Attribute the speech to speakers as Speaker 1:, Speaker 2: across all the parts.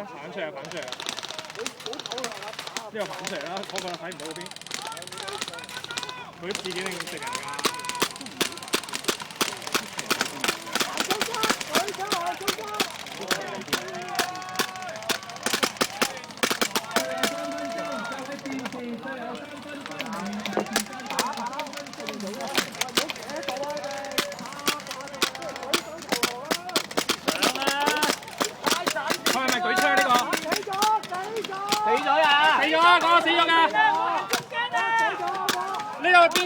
Speaker 1: 啊，反出嚟啊，反出嚟啊！呢個反出嚟啦，嗰個睇唔到嗰邊。佢自己定食人㗎？佢係咪舉槍呢個？死咗啊！死咗啊！嗰個死咗㗎！呢個邊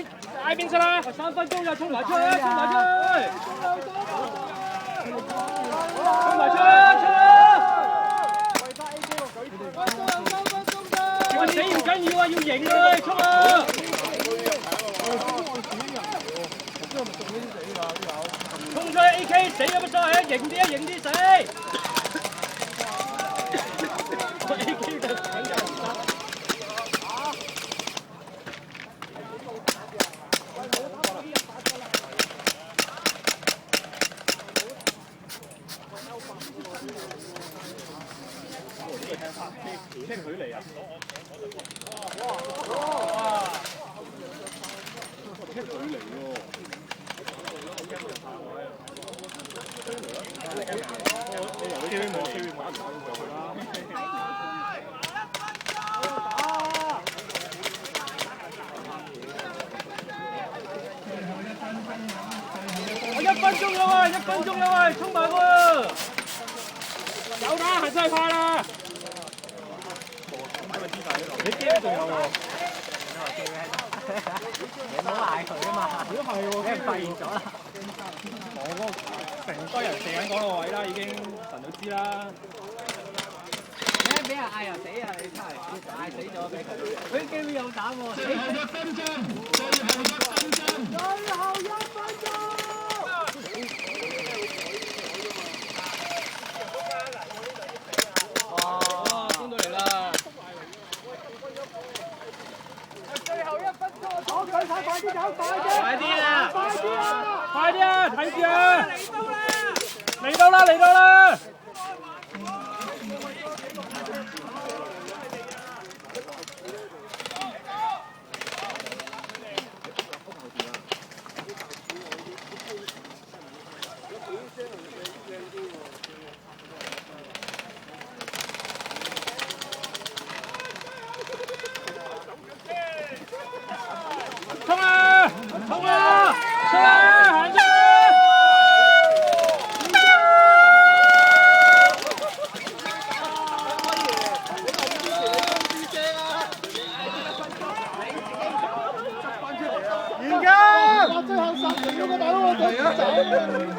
Speaker 1: 嗌邊出啦？3分鐘就衝埋出去，衝埋出去！衝埋出去！喂，死唔緊要啊，要贏啊！衝啊！衝出去 AK 死咗乜所謂啊？贏啲啊，贏啲死！AK 就搶人啦！咩距離啊？哇！咩距離喎？我1分鐘啦喂，1分鐘啦喂，衝埋喎！有打，係真係快啦！你機仲有喎？你唔好嗌佢啊嘛！如果係喎，俾人發現咗啦。我成堆人射緊嗰個位啦，已經神都知啦。俾人嗌又死啊！你真係嗌死咗俾佢。佢機會有打喎。最後1分鐘，最後1分鐘，最後1分鐘。哇！攻到嚟啦！最後1分鐘，左舉手，快啲走，快啲啊！快啲啊！快啲啊！睇住啊！嚟到啦！嚟到啦！衝啊！衝啊！衝啊！行出去！完㗎！最後10秒嘅大佬，我哋走。